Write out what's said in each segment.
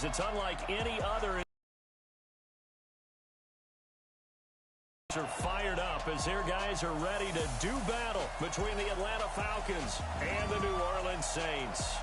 as it's unlike any other. Are fired up as their guys are ready to do battle between the Atlanta Falcons and the New Orleans Saints.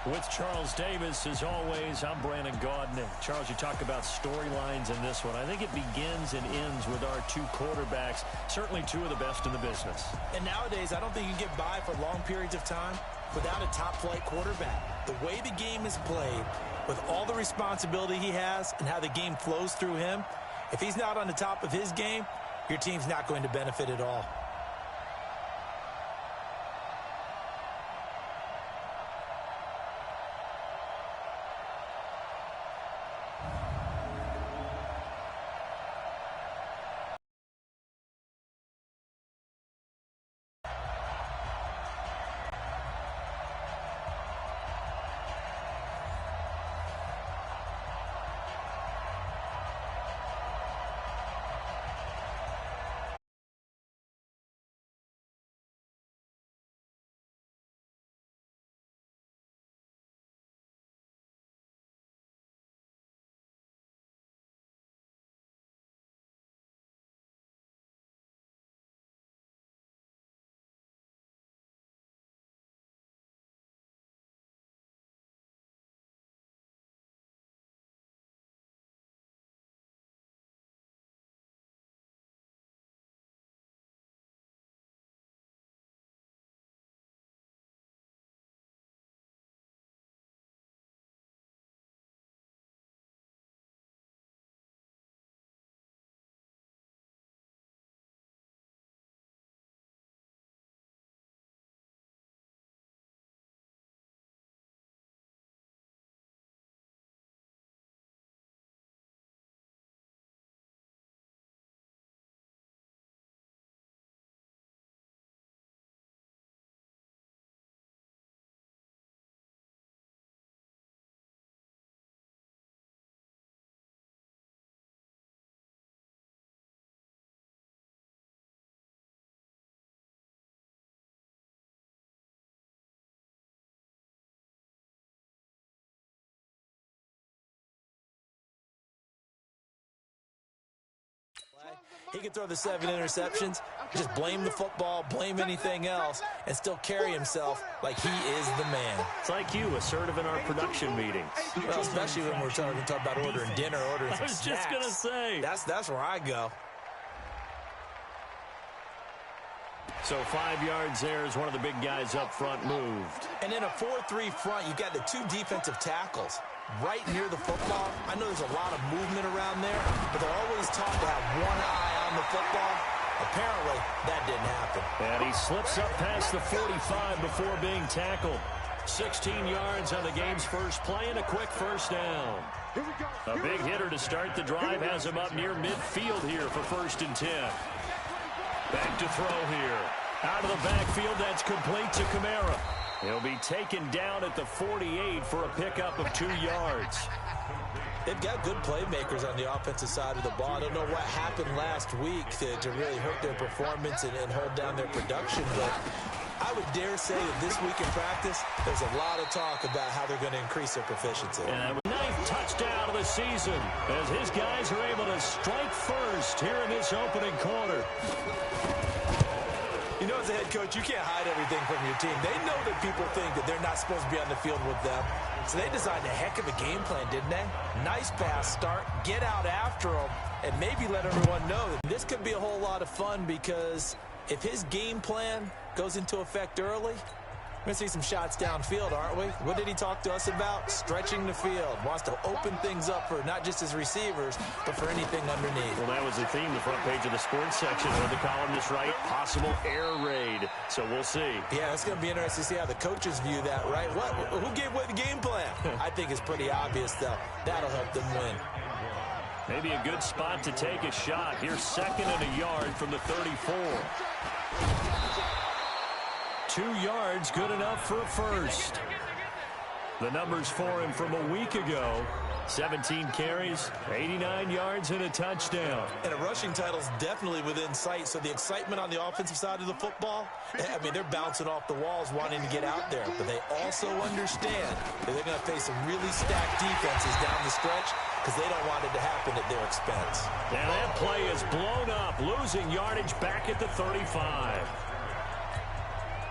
With Charles Davis, as always, I'm Brandon Gaudin. Charles, you talk about storylines in this one. I think it begins and ends with our two quarterbacks, certainly two of the best in the business. And nowadays, I don't think you can get by for long periods of time without a top-flight quarterback. The way the game is played, with all the responsibility he has and how the game flows through him, if he's not on the top of his game, your team's not going to benefit at all. He can throw the 7 interceptions, just blame the football, blame anything else, and still carry himself like he is the man. It's like you, assertive in our production meetings. Well, especially when we're talking about ordering dinner, ordering some snacks. I was just going to say. That's where I go. So 5 yards there as one of the big guys up front moved. And in a 4-3 front, you've got the 2 defensive tackles right near the football. I know there's a lot of movement around there, but they're always taught to have one eye on the football. Apparently, that didn't happen. And he slips up past the 45 before being tackled. 16 yards on the game's first play and a quick first down. A big hitter to start the drive has him up near midfield here for 1st and 10. Back to throw here. Out of the backfield, that's complete to Kamara. He'll be taken down at the 48 for a pickup of 2 yards. They've got good playmakers on the offensive side of the ball. I don't know what happened last week to really hurt their performance and hold down their production, but I would dare say that this week in practice, there's a lot of talk about how they're going to increase their proficiency. And a 9th touchdown of the season as his guys are able to strike first here in this opening quarter. You know, as a head coach, you can't hide everything from your team. They know that people think that they're not supposed to be on the field with them. So they designed a heck of a game plan, didn't they? Nice pass start, get out after them, and maybe let everyone know that this could be a whole lot of fun, because if his game plan goes into effect early, we're going to see some shots downfield, aren't we? What did he talk to us about? Stretching the field. Wants to open things up for not just his receivers, but for anything underneath. Well, that was the theme, the front page of the sports section. When the columnist right, possible air raid. So we'll see. Yeah, it's going to be interesting to see how the coaches view that, right? Who gave away the game plan? I think it's pretty obvious, though. That'll help them win. Maybe a good spot to take a shot. Here's 2nd and a yard from the 34. 2 yards, good enough for a first. The numbers for him from a week ago: 17 carries, 89 yards, and a touchdown. And a rushing title is definitely within sight, so the excitement on the offensive side of the football, I mean, they're bouncing off the walls wanting to get out there, but they also understand that they're going to face some really stacked defenses down the stretch because they don't want it to happen at their expense. And that play is blown up, losing yardage back at the 35.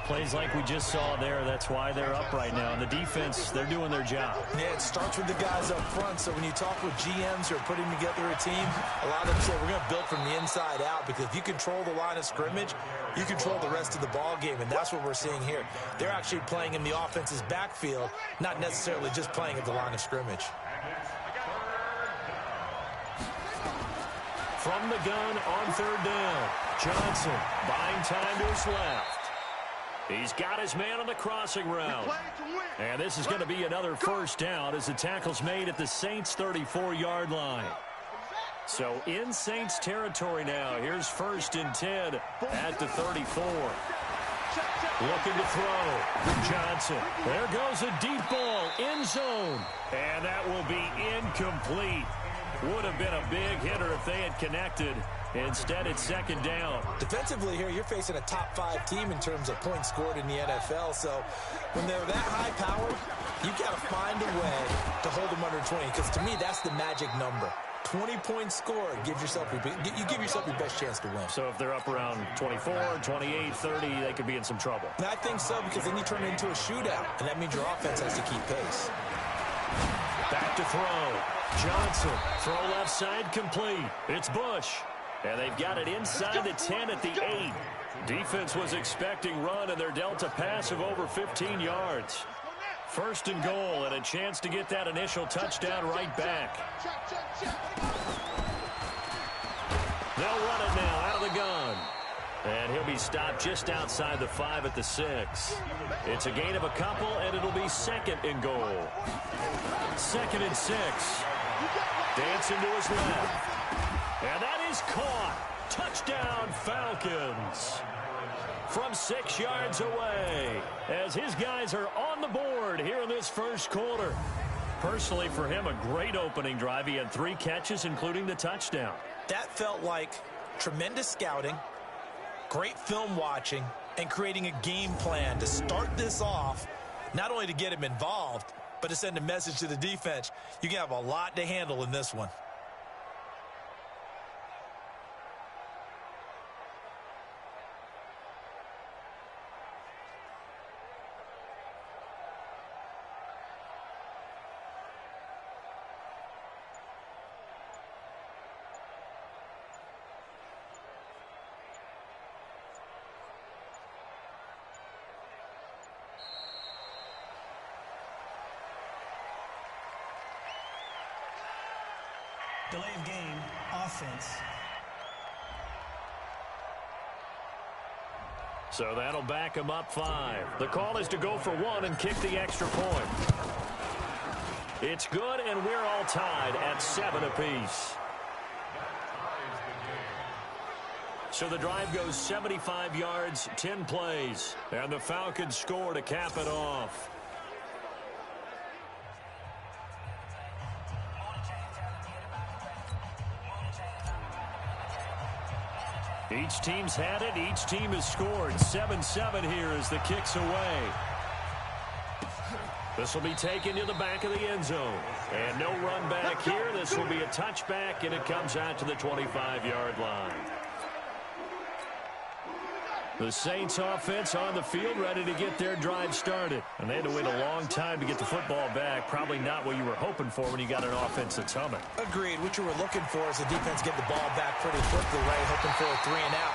Plays like we just saw there, that's why they're up right now. And the defense, they're doing their job. Yeah, it starts with the guys up front. So when you talk with GMs who are putting together a team, a lot of them say we're going to build from the inside out, because if you control the line of scrimmage, you control the rest of the ball game, and that's what we're seeing here. They're actually playing in the offense's backfield, not necessarily just playing at the line of scrimmage. From the gun on third down, Johnson buying time to his left. He's got his man on the crossing route. And this is going to be another first down as the tackle's made at the Saints' 34-yard line. So in Saints territory now. Here's 1st and 10 at the 34. Looking to throw. Johnson. There goes a deep ball. End zone. And that will be incomplete. Would have been a big hitter if they had connected. Instead, it's 2nd down. Defensively here, you're facing a top-5 team in terms of points scored in the NFL. So when they're that high-powered, you've got to find a way to hold them under 20. Because to me, that's the magic number. 20 points scored gives yourself you give yourself your best chance to win. So if they're up around 24, 28, 30, they could be in some trouble. And I think so, because then you turn it into a shootout, and that means your offense has to keep pace. Back to throw. Johnson. Throw left side complete. It's Bush. And they've got it inside the 10 at the 8. Defense was expecting run, and they're dealt a pass of over 15 yards. 1st and goal, and a chance to get that initial touchdown right back. They'll run it now out of the gun. And he'll be stopped just outside the 5 at the 6. It's a gain of a couple, and it'll be 2nd and goal. 2nd and 6. Dancing to his left. And that is caught. Touchdown, Falcons. From 6 yards away, as his guys are on the board here in this first quarter. Personally, for him, a great opening drive. He had 3 catches, including the touchdown. That felt like tremendous scouting, great film watching, and creating a game plan to start this off, not only to get him involved, but to send a message to the defense. You can have a lot to handle in this one. Delay of game, offense. So that'll back him up 5. The call is to go for 1 and kick the extra point. It's good, and we're all tied at 7 apiece. So the drive goes 75 yards, 10 plays, and the Falcons score to cap it off. Each team's had it. Each team has scored. 7-7 here as the kick's away. This will be taken to the back of the end zone. And no run back here. This will be a touchback, and it comes out to the 25-yard line. The Saints offense on the field, ready to get their drive started. And they had to wait a long time to get the football back. Probably not what you were hoping for when you got an offense that's humming. Agreed. What you were looking for is the defense get the ball back pretty quickly, right? Hoping for a 3 and out.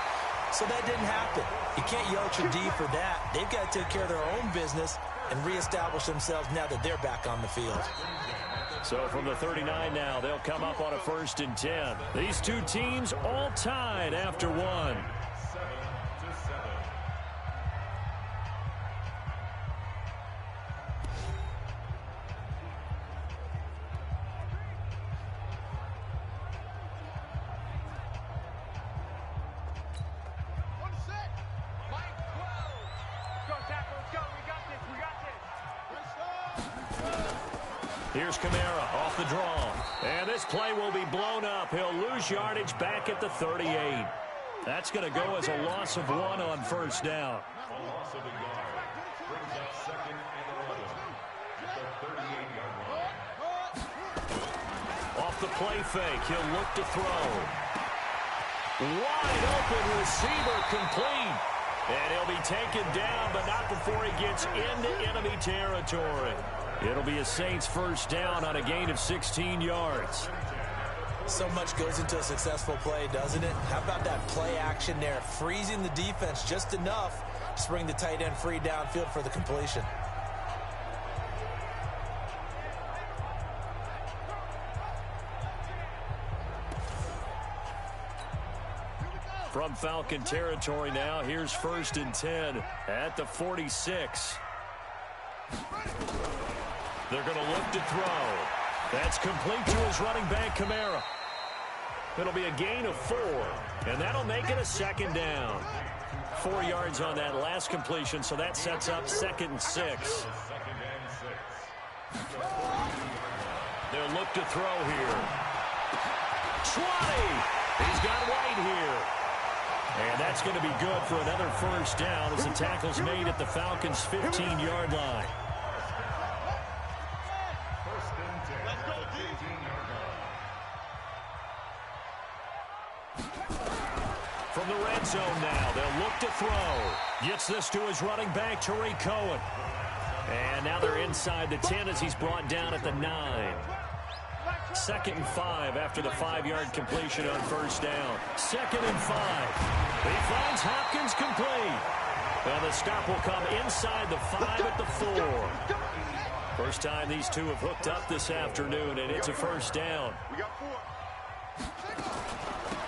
So that didn't happen. You can't yell at your D for that. They've got to take care of their own business and reestablish themselves now that they're back on the field. So from the 39 now, they'll come up on a 1st and 10. These two teams all tied after 1. Here's Kamara off the draw. And this play will be blown up. He'll lose yardage back at the 38. That's going to go as a loss of 1 on first down. A loss of a yard. Brings up 2nd and 11 at the 38-yard line. Off the play fake, he'll look to throw. Wide open receiver complete. And he'll be taken down, but not before he gets into enemy territory. It'll be a Saints first down on a gain of 16 yards. So much goes into a successful play, doesn't it? How about that play action there? Freezing the defense just enough to bring the tight end free downfield for the completion. From Falcon territory now, here's 1st and 10 at the 46. They're going to look to throw. That's complete to his running back, Kamara. It'll be a gain of 4, and that'll make it a 2nd down. 4 yards on that last completion, so that sets up 2nd and 6. They'll look to throw here. 20! He's got White here. And that's going to be good for another first down as the tackle's made at the Falcons' 15-yard line. From the red zone now, they'll look to throw. Gets this to his running back, Tariq Cohen. And now they're inside the 10 as he's brought down at the 9. 2nd and 5 after the 5-yard completion on first down. 2nd and 5. He finds Hopkins complete. And the stop will come inside the 5 at the 4. First time these two have hooked up this afternoon, and it's a first down.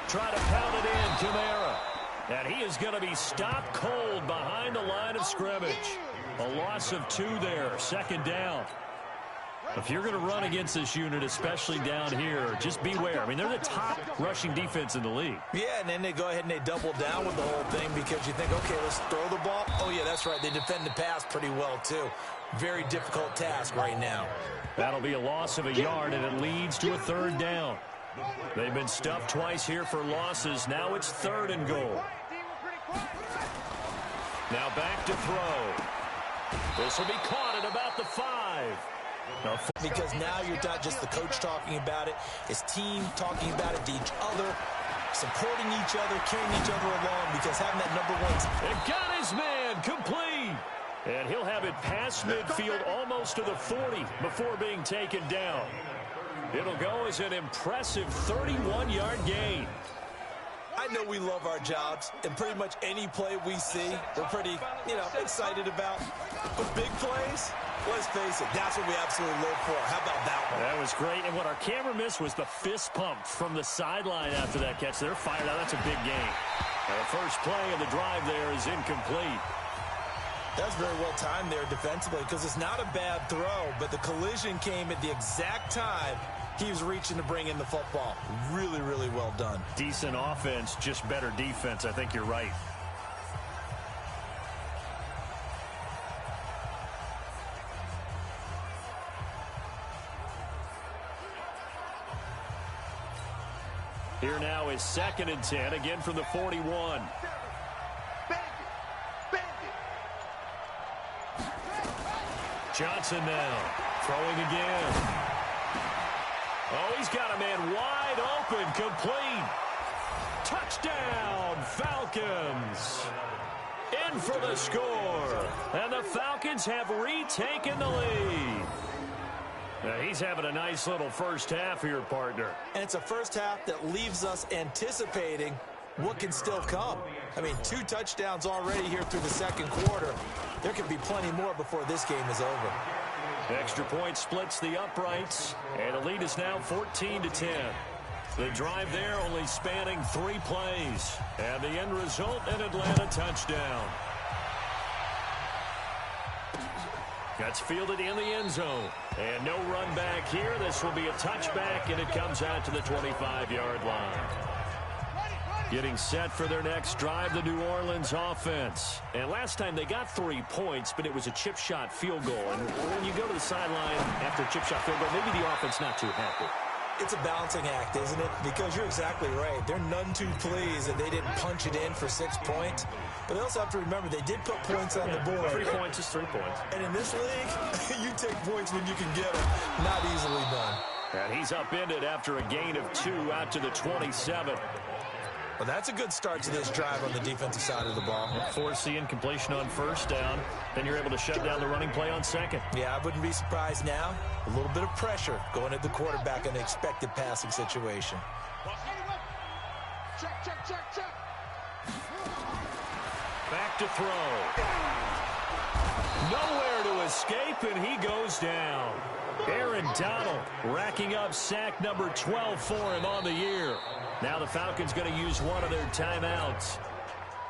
Try to pound it in, Kamara. And he is going to be stopped cold behind the line of scrimmage. A loss of 2 there, 2nd down. If you're going to run against this unit, especially down here, just beware. I mean, they're the top rushing defense in the league. Yeah, and then they go ahead and they double down with the whole thing because you think, okay, let's throw the ball. Oh, yeah, that's right. They defend the pass pretty well, too. Very difficult task right now. That'll be a loss of a yard, and it leads to a 3rd down. They've been stuffed twice here for losses. Now it's 3rd and goal. Now back to throw. This will be caught at about the 5. Because now you're not just the coach talking about it, his team talking about it to each other, supporting each other, carrying each other along, because having that number 1... And got his man complete. And he'll have it past midfield almost to the 40 before being taken down. It'll go as an impressive 31-yard gain. I know we love our jobs, and pretty much any play we see, we're pretty, excited about. But big plays, let's face it, that's what we absolutely live for. How about that one? That was great, and what our camera missed was the fist pump from the sideline after that catch. They're fired out. That's a big game. The first play of the drive there is incomplete. That's very well timed there defensively because it's not a bad throw, but the collision came at the exact time he was reaching to bring in the football. Really, really well done. Decent offense, just better defense. I think you're right. Here now is 2nd and 10, again from the 41. Johnson now, throwing again. Oh, he's got a man wide open, complete. Touchdown, Falcons. In for the score. And the Falcons have retaken the lead. Now, he's having a nice little first half here, partner. And it's a first half that leaves us anticipating what can still come. I mean, 2 touchdowns already here through the 2nd quarter. There could be plenty more before this game is over. Extra point splits the uprights, and the lead is now 14-10. The drive there only spanning 3 plays, and the end result, an Atlanta touchdown. That's fielded in the end zone, and no run back here. This will be a touchback, and it comes out to the 25-yard line. Getting set for their next drive, the New Orleans offense. And last time they got 3 points, but it was a chip shot field goal. And when you go to the sideline after a chip shot field goal, maybe the offense not too happy. It's a balancing act, isn't it? Because you're exactly right. They're none too pleased that they didn't punch it in for 6 points. But they also have to remember they did put points on the board. 3 points is 3 points. And in this league, you take points when you can get them. Not easily done. And he's upended after a gain of 2 out to the 27. Well, that's a good start to this drive on the defensive side of the ball. Forcing incompletion on first down. Then you're able to shut down the running play on second. Yeah, I wouldn't be surprised now. A little bit of pressure going at the quarterback in an expected passing situation. Back to throw. Nowhere to escape, and he goes down. Aaron Donald racking up sack number 12 for him on the year. Now the Falcons going to use one of their timeouts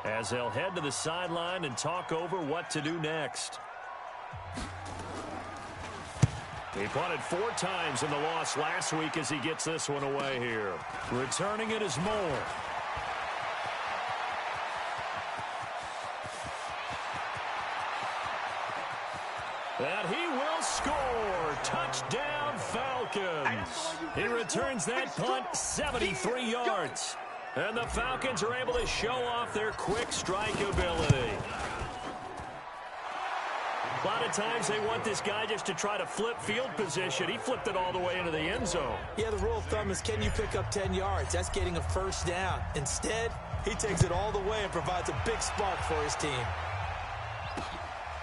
as they'll head to the sideline and talk over what to do next. He punted 4 times in the loss last week as he gets this one away here. Returning it is Moore. And he will score. Touchdown, Falcons. He returns that punt 73 yards. And the Falcons are able to show off their quick strike ability. A lot of times they want this guy just to try to flip field position. He flipped it all the way into the end zone. Yeah, the rule of thumb is can you pick up 10 yards? That's getting a first down. Instead, he takes it all the way and provides a big spark for his team.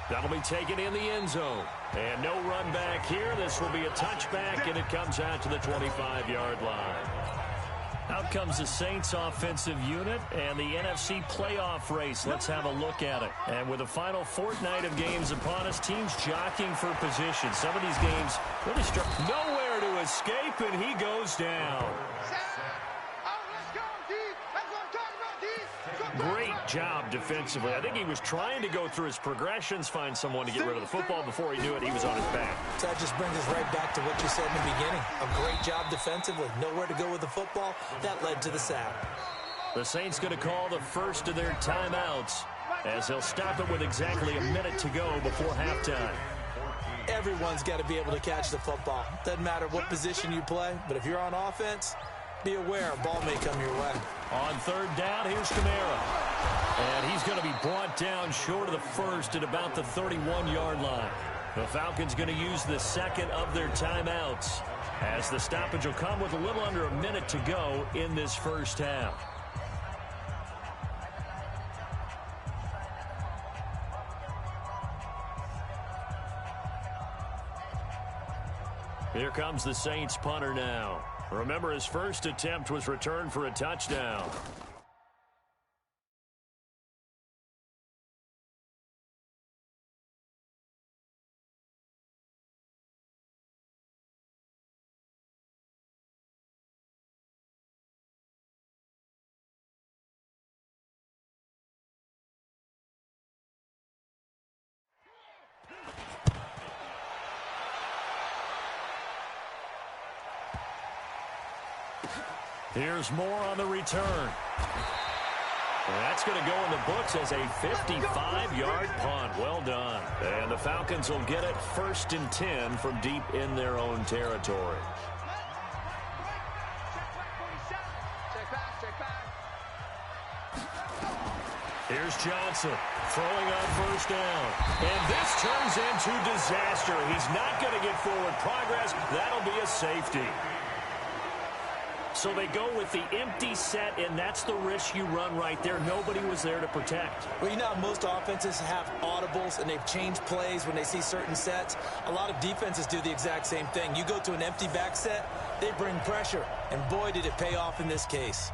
That'll be taken in the end zone. And no run back here. This will be a touchback, and it comes out to the 25-yard line. Out comes the Saints offensive unit and the NFC playoff race. Let's have a look at it. And with the final fortnight of games upon us, teams jockeying for position. Some of these games really struck. Nowhere to escape, and he goes down. Great job defensively. I think he was trying to go through his progressions, find someone to get rid of the football. Before he knew it, he was on his back. So that just brings us right back to what you said in the beginning. A great job defensively. Nowhere to go with the football. That led to the sack. The Saints going to call the first of their timeouts as they'll stop it with exactly a minute to go before halftime. Everyone's got to be able to catch the football. Doesn't matter what position you play, but if you're on offense, be aware a ball may come your way. On third down, here's Kamara. And he's going to be brought down short of the first at about the 31-yard line. The Falcons going to use the second of their timeouts as the stoppage will come with a little under a minute to go in this first half. Here comes the Saints punter now. Remember, his first attempt was returned for a touchdown. Here's Moore on the return. That's going to go in the books as a 55-yard punt. Well done. And the Falcons will get it 1st and 10 from deep in their own territory. Here's Johnson throwing on first down. And this turns into disaster. He's not going to get forward progress. That'll be a safety. So they go with the empty set, and that's the risk you run right there. Nobody was there to protect. Well, you know, most offenses have audibles, and they've changed plays when they see certain sets. A lot of defenses do the exact same thing. You go to an empty back set, they bring pressure, and boy, did it pay off in this case.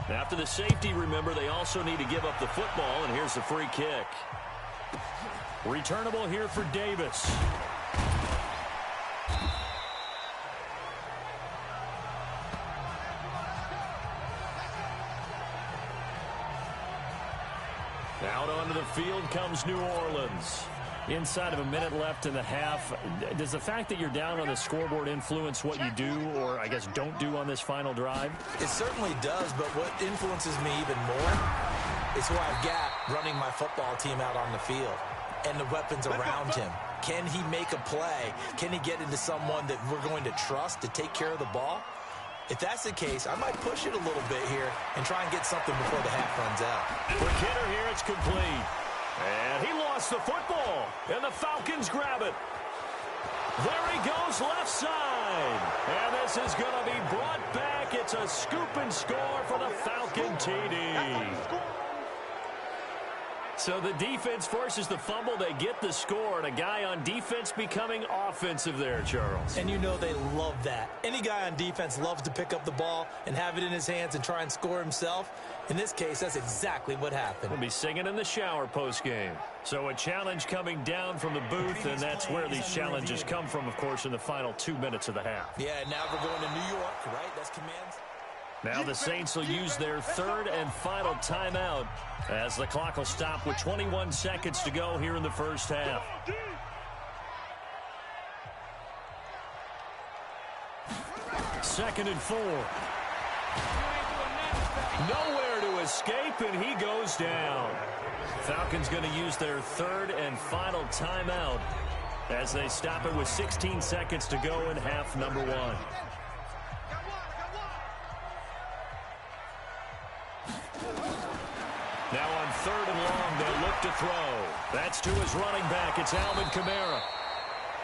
After the safety, remember, they also need to give up the football, and here's the free kick. Returnable here for Davis. Out onto the field comes New Orleans. Inside of a minute left in the half, does the fact that you're down on the scoreboard influence what you do, or I guess don't do on this final drive? It certainly does, but what influences me even more is who I've got running my football team out on the field and the weapons around him. Can he make a play? Can he get into someone that we're going to trust to take care of the ball? If that's the case, I might push it a little bit here and try and get something before the half runs out. For Kidder here, it's complete. And he lost the football, and the Falcons grab it. There he goes, left side. And this is going to be brought back. It's a scoop and score for the Falcon TD. So the defense forces the fumble. They get the score, and a guy on defense becoming offensive there, Charles. And you know they love that. Any guy on defense loves to pick up the ball and have it in his hands and try and score himself. In this case, that's exactly what happened. We'll be singing in the shower postgame. So a challenge coming down from the booth, and that's where these challenges come from, of course, in the final 2 minutes of the half. Yeah, now we're going to New York, right? That's commands. Now the Saints will use their third and final timeout as the clock will stop with 21 seconds to go here in the first half. Second and 4. Nowhere to escape, and he goes down. Falcons going to use their third and final timeout as they stop it with 16 seconds to go in half number 1. Now on third and long, they'll look to throw. That's to his running back. It's Alvin Kamara.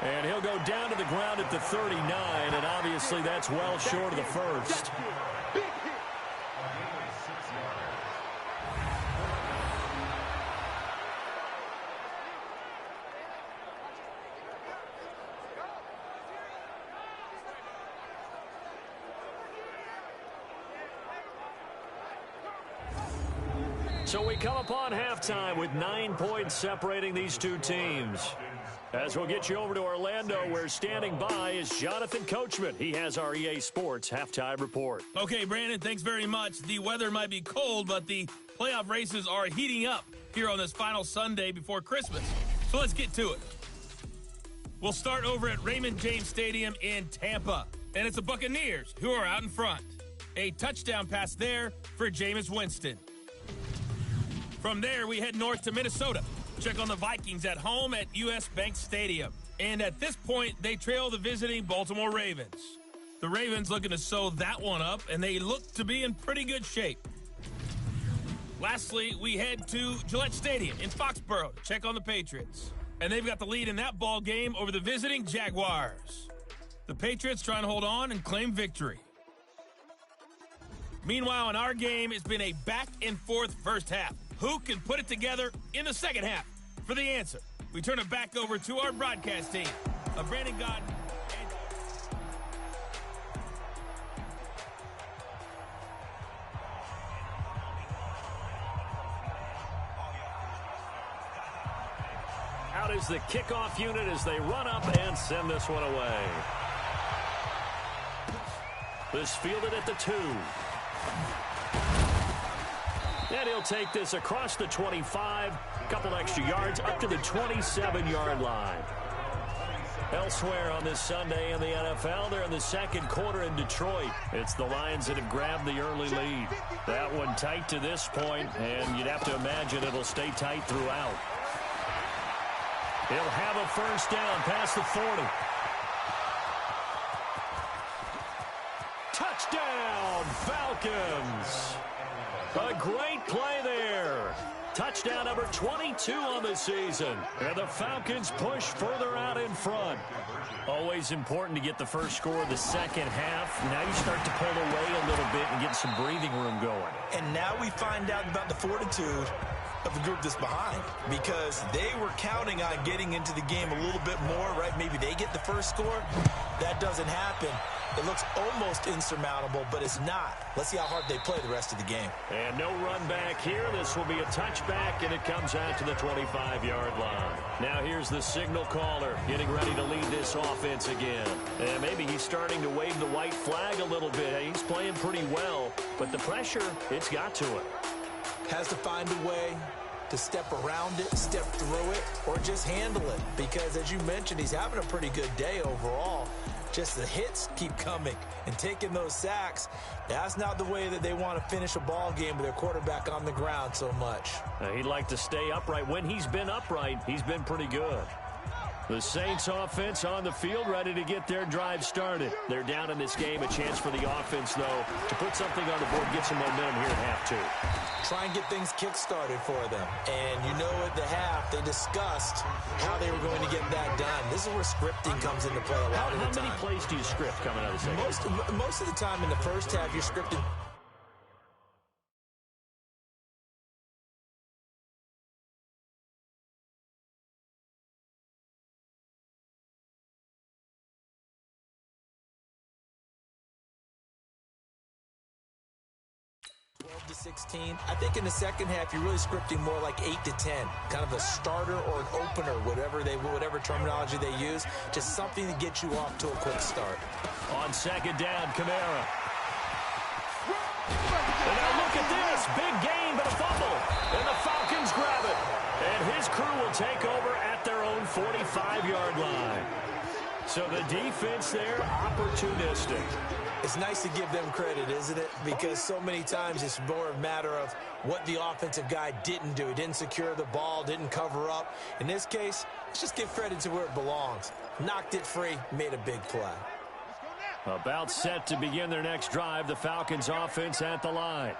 And he'll go down to the ground at the 39, and obviously that's well short of the first. So we come upon halftime with 9 points separating these two teams. As we'll get you over to Orlando, where standing by is Jonathan Coachman. He has our EA Sports halftime report. Okay, Brandon, thanks very much. The weather might be cold, but the playoff races are heating up here on this final Sunday before Christmas. So let's get to it. We'll start over at Raymond James Stadium in Tampa. And it's the Buccaneers who are out in front. A touchdown pass there for Jameis Winston. From there, we head north to Minnesota. Check on the Vikings at home at U.S. Bank Stadium. And at this point, they trail the visiting Baltimore Ravens. The Ravens looking to sew that one up, and they look to be in pretty good shape. Lastly, we head to Gillette Stadium in Foxborough to check on the Patriots. And they've got the lead in that ball game over the visiting Jaguars. The Patriots trying to hold on and claim victory. Meanwhile, in our game, it's been a back-and-forth first half. Who can put it together in the second half? For the answer, we turn it back over to our broadcast team of Brandon Godden and... Out is the kickoff unit as they run up and send this one away. This fielded at the 2. And he'll take this across the 25, couple extra yards, up to the 27-yard line. Elsewhere on this Sunday in the NFL, they're in the second quarter in Detroit. It's the Lions that have grabbed the early lead. That one tight to this point, and you'd have to imagine it'll stay tight throughout. He'll have a first down past the 40. Touchdown, Falcons! A great play there. Touchdown number 22 on the season. And the Falcons push further out in front. Always important to get the first score of the second half. Now you start to pull away a little bit and get some breathing room going. And now we find out about the fortitude of the group that's behind, because they were counting on getting into the game a little bit more, right? Maybe they get the first score. That doesn't happen. It looks almost insurmountable, but it's not. Let's see how hard they play the rest of the game. And no run back here. This will be a touchback, and it comes out to the 25-yard line. Now here's the signal caller getting ready to lead this offense again. And maybe he's starting to wave the white flag a little bit. He's playing pretty well, but the pressure, it's got to it. Has to find a way to step around it, step through it, or just handle it. Because, as you mentioned, he's having a pretty good day overall. Just the hits keep coming and taking those sacks. That's not the way that they want to finish a ball game with their quarterback on the ground so much. He'd like to stay upright. When he's been upright, he's been pretty good. The Saints offense on the field, ready to get their drive started. They're down in this game. A chance for the offense, though, to put something on the board, get some momentum here at half two. Try and get things kick-started for them. And you know at the half, they discussed how they were going to get that done. This is where scripting comes into play a lot of the time. How many plays do you script coming out of the second? Most of the time in the first half, you're scripting. To 16. I think in the second half, you're really scripting more like 8 to 10, kind of a starter or an opener, whatever terminology they use, just something to get you off to a quick start. On second down, Kamara. And now look at this, big gain, but a fumble, and the Falcons grab it, and his crew will take over at their own 45-yard line. So the defense there, opportunistic. It's nice to give them credit, isn't it? Because so many times it's more a matter of what the offensive guy didn't do. He didn't secure the ball, didn't cover up. In this case, let's just give credit to where it belongs. Knocked it free, made a big play. About set to begin their next drive, the Falcons offense at the line.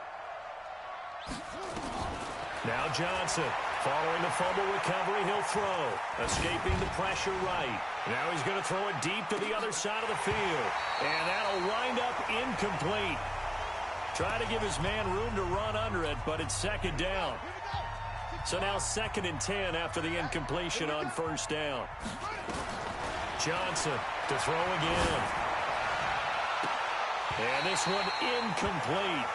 Now Johnson, following the fumble recovery, he'll throw. Escaping the pressure right. Now he's going to throw it deep to the other side of the field. And that'll wind up incomplete. Try to give his man room to run under it, but it's second down. So now 2nd and 10 after the incompletion on first down. Johnson to throw again. And this one incomplete.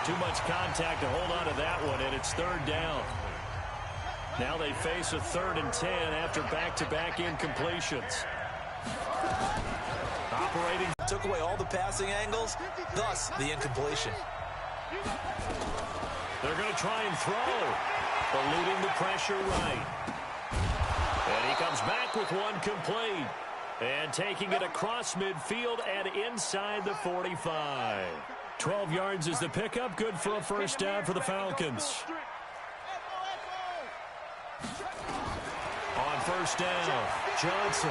Too much contact to hold on to that one, and it's 3rd down. Now they face a 3rd and 10 after back-to-back incompletions. Operating. Took away all the passing angles, thus the incompletion. They're going to try and throw, eluding the pressure right. And he comes back with one complete. And taking it across midfield and inside the 45. 12 yards is the pickup. Good for a first down for the Falcons. On first down, Johnson.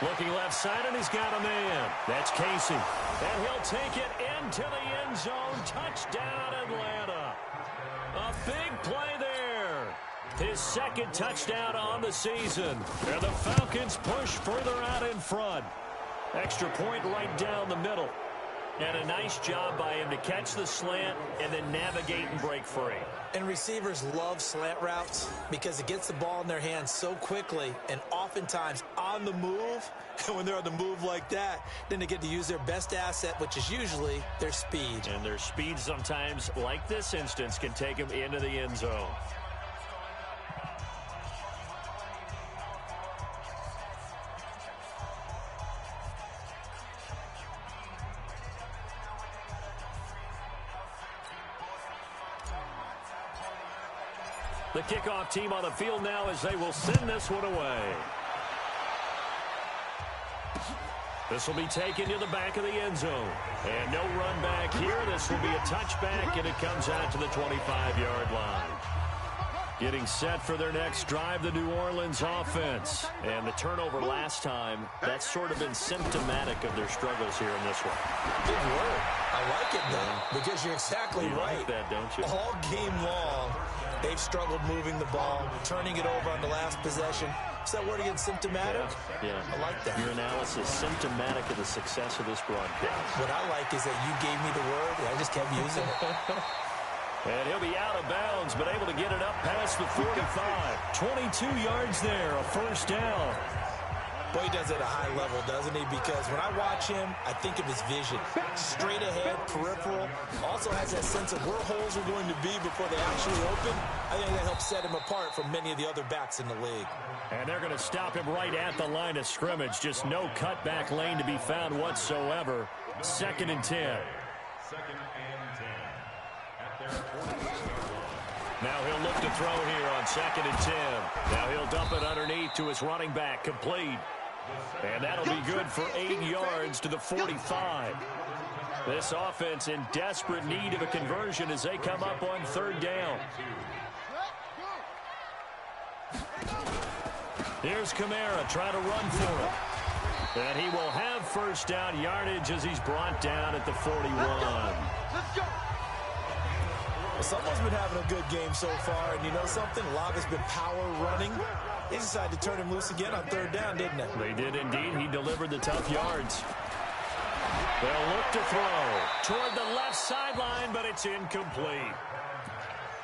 Looking left side, and he's got a man. That's Casey. And he'll take it into the end zone. Touchdown, Atlanta. A big play there. His 2nd touchdown on the season. And the Falcons push further out in front. Extra point right down the middle. And a nice job by him to catch the slant and then navigate and break free. And receivers love slant routes because it gets the ball in their hands so quickly and oftentimes on the move. And when they're on the move like that, then they get to use their best asset, which is usually their speed. And their speed sometimes, like this instance, can take them into the end zone. The kickoff team on the field now as they will send this one away. This will be taken to the back of the end zone. And no run back here. This will be a touchback, and it comes out to the 25-yard line. Getting set for their next drive, the New Orleans offense. And the turnover last time, that's sort of been symptomatic of their struggles here in this one. Big word. I like it, though, because you're exactly right. Like that, don't you? All game long, they've struggled moving the ball, turning it over on the last possession. Is that word again, symptomatic? Yeah. I like that. Your analysis, symptomatic of the success of this broadcast. What I like is that you gave me the word, and I just kept using it. And he'll be out of bounds, but able to get it up past the 45. 22 yards there, a first down. Boy, he does it at a high level, doesn't he? Because when I watch him, I think of his vision. Straight ahead, peripheral. Also has that sense of where holes are going to be before they actually open. I think that helps set him apart from many of the other backs in the league. And they're going to stop him right at the line of scrimmage. Just no cutback lane to be found whatsoever. 2nd and 10. 2nd and 10. At their 40. Now he'll look to throw here on 2nd and 10. Now he'll dump it underneath to his running back, complete. And that'll be good for 8 yards to the 45. This offense in desperate need of a conversion as they come up on 3rd down. Here's Kamara trying to run for it. And he will have 1st down yardage as he's brought down at the 41. Well, someone's been having a good game so far, and you know something? A lot has been power running. They decided to turn him loose again on 3rd down, didn't it? They did indeed. He delivered the tough yards. They'll look to throw toward the left sideline, but it's incomplete.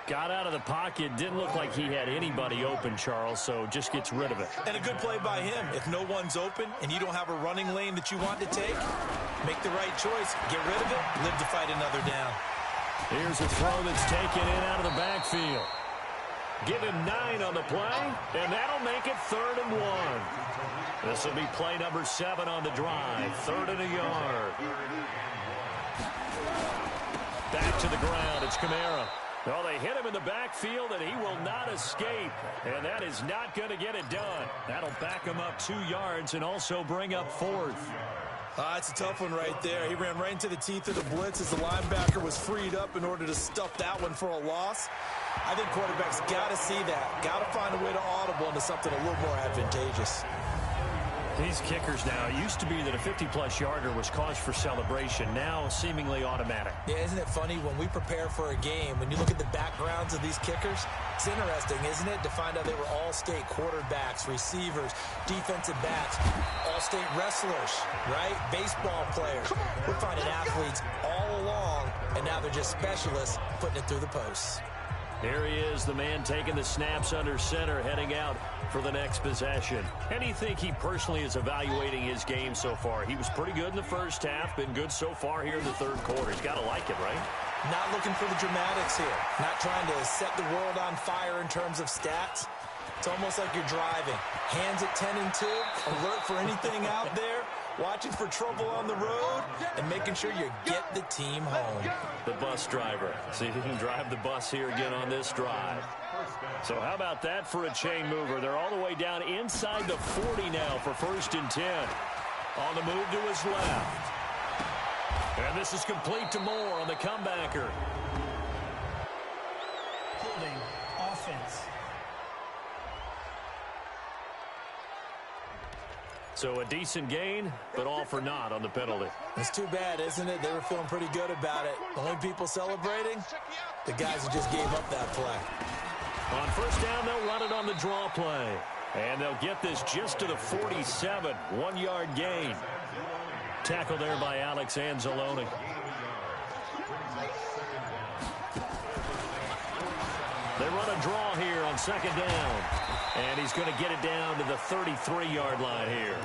Got out of the pocket. Didn't look like he had anybody open, Charles, so just gets rid of it. And a good play by him. If no one's open and you don't have a running lane that you want to take, make the right choice. Get rid of it. Live to fight another down. Here's a throw that's taken in out of the backfield. Give him 9 on the play, and that'll make it 3rd and 1. This will be play number 7 on the drive. 3rd and a yard. Back to the ground. It's Kamara. Well, they hit him in the backfield, and he will not escape. And that is not going to get it done. That'll back him up 2 yards and also bring up 4th. It's a tough one right there. He ran right into the teeth of the blitz as the linebacker was freed up in order to stuff that one for a loss. I think quarterbacks got to see that. Got to find a way to audible into something a little more advantageous. These kickers now, it used to be that a 50-plus yarder was cause for celebration. Now seemingly automatic. Yeah, isn't it funny when we prepare for a game, when you look at the backgrounds of these kickers, it's interesting, isn't it, to find out they were all-state quarterbacks, receivers, defensive backs, all-state wrestlers, right? Baseball players. We're finding athletes all along, and now they're just specialists putting it through the posts. Here he is, the man taking the snaps under center, heading out for the next possession. And you think he personally is evaluating his game so far? He was pretty good in the first half, been good so far here in the 3rd quarter. He's got to like it, right? Not looking for the dramatics here. Not trying to set the world on fire in terms of stats. It's almost like you're driving. Hands at 10 and 2, alert for anything out there, watching for trouble on the road, and making sure you get the team home. The bus driver. See if he can drive the bus here again on this drive. So how about that for a chain mover? They're all the way down inside the 40 now for 1st and 10. On the move to his left. And this is complete to Moore on the comebacker. Holding offense. So a decent gain, but all for naught on the penalty. It's too bad, isn't it? They were feeling pretty good about it. The only people celebrating, the guys who just gave up that play. On 1st down, they'll run it on the draw play. And they'll get this just to the 47, 1-yard gain. Tackle there by Alex Anzalone. They run a draw here on 2nd down. And he's going to get it down to the 33-yard line here.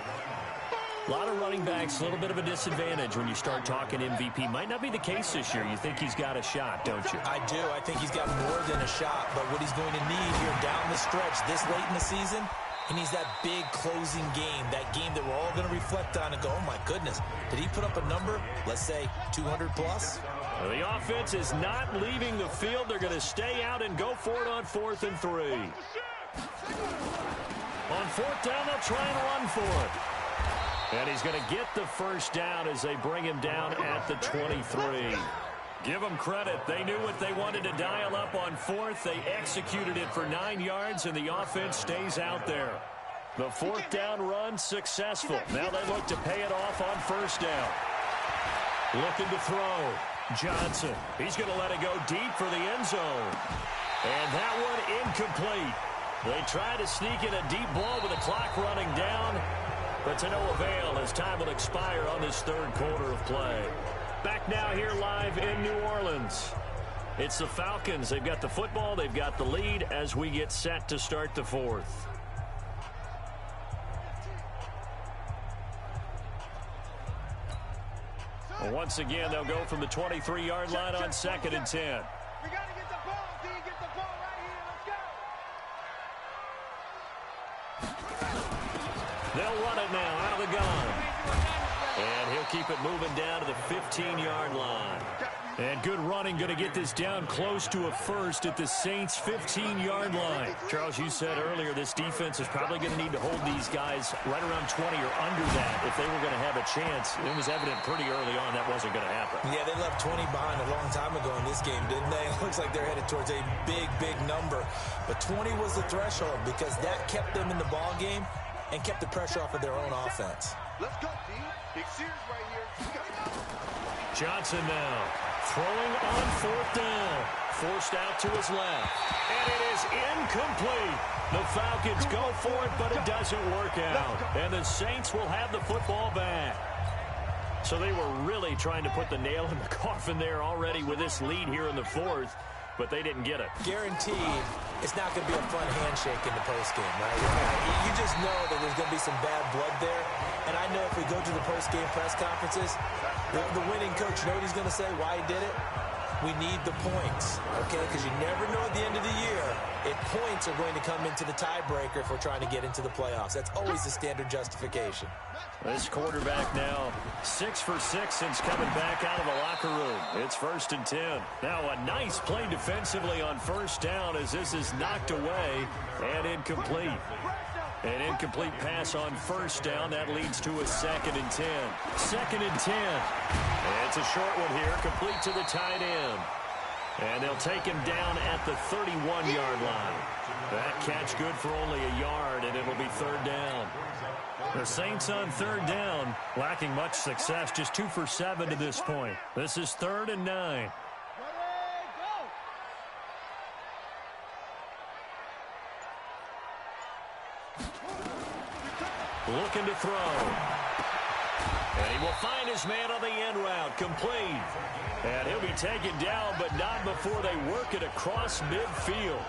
A lot of running backs, a little bit of a disadvantage when you start talking MVP. Might not be the case this year. You think he's got a shot, don't you? I do. I think he's got more than a shot. But what he's going to need here down the stretch this late in the season, he needs that big closing game, that game that we're all going to reflect on and go, oh, my goodness, did he put up a number, let's say, 200-plus? Well, the offense is not leaving the field. They're going to stay out and go for it on 4th and 3. On 4th down, they'll try and run for it. And he's going to get the 1st down as they bring him down at the 23. Give them credit. They knew what they wanted to dial up on 4th. They executed it for 9 yards, and the offense stays out there. The 4th down run successful. Now they look to pay it off on 1st down. Looking to throw. Johnson. He's going to let it go deep for the end zone. And that one incomplete. They try to sneak in a deep ball with the clock running down, but to no avail as time will expire on this 3rd quarter of play. Back now here live in New Orleans. It's the Falcons. They've got the football. They've got the lead as we get set to start the 4th. Well, once again, they'll go from the 23-yard line on 2nd and 10. They'll run it now out of the gun. And he'll keep it moving down to the 15-yard line. And good running, going to get this down close to a first at the Saints' 15-yard line. Charles, you said earlier this defense is probably going to need to hold these guys right around 20 or under that if they were going to have a chance. It was evident pretty early on that wasn't going to happen. Yeah, they left 20 behind a long time ago in this game, didn't they? It looks like they're headed towards a big, big number. But 20 was the threshold because that kept them in the ball game and kept the pressure off of their own offense. Let's go, D. Big Sears right here. Johnson now throwing on fourth down. Forced out to his left. And it is incomplete. The Falcons go for it, but it doesn't work out. And the Saints will have the football back. So they were really trying to put the nail in the coffin there already with this lead here in the fourth, but they didn't get it. Guaranteed, it's not going to be a fun handshake in the postgame, right? You just know that there's going to be some bad blood there. And I know if we go to the postgame press conferences, the winning coach, you know what he's going to say, why he did it? We need the points, okay? Because you never know at the end of the year if points are going to come into the tiebreaker if we're trying to get into the playoffs. That's always the standard justification. This quarterback now 6 for 6 since coming back out of the locker room. It's 1st and 10. Now a nice play defensively on first down as this is knocked away and incomplete. An incomplete pass on first down. That leads to a 2nd and 10. 2nd and 10. And it's a short one here, complete to the tight end. And they'll take him down at the 31-yard line. That catch good for only a yard, and it'll be 3rd down. The Saints on 3rd down, lacking much success, just 2 for 7 to this point. This is 3rd and 9. Looking to throw. And he will find his man on the end route, complete. And he'll be taken down, but not before they work it across midfield.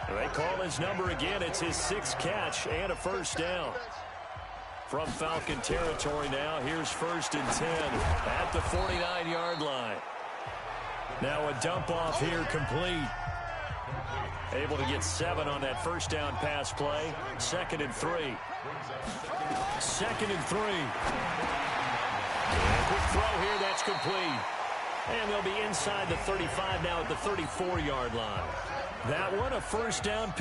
They call his number again. It's his 6th catch and a 1st down. From Falcon territory now, here's 1st and 10 at the 49-yard line. Now a dump off here, complete. Able to get 7 on that 1st down pass play. 2nd and 3. 2nd and 3. And quick throw here, that's complete. And they'll be inside the 35 now at the 34-yard line. That one, a 1st down.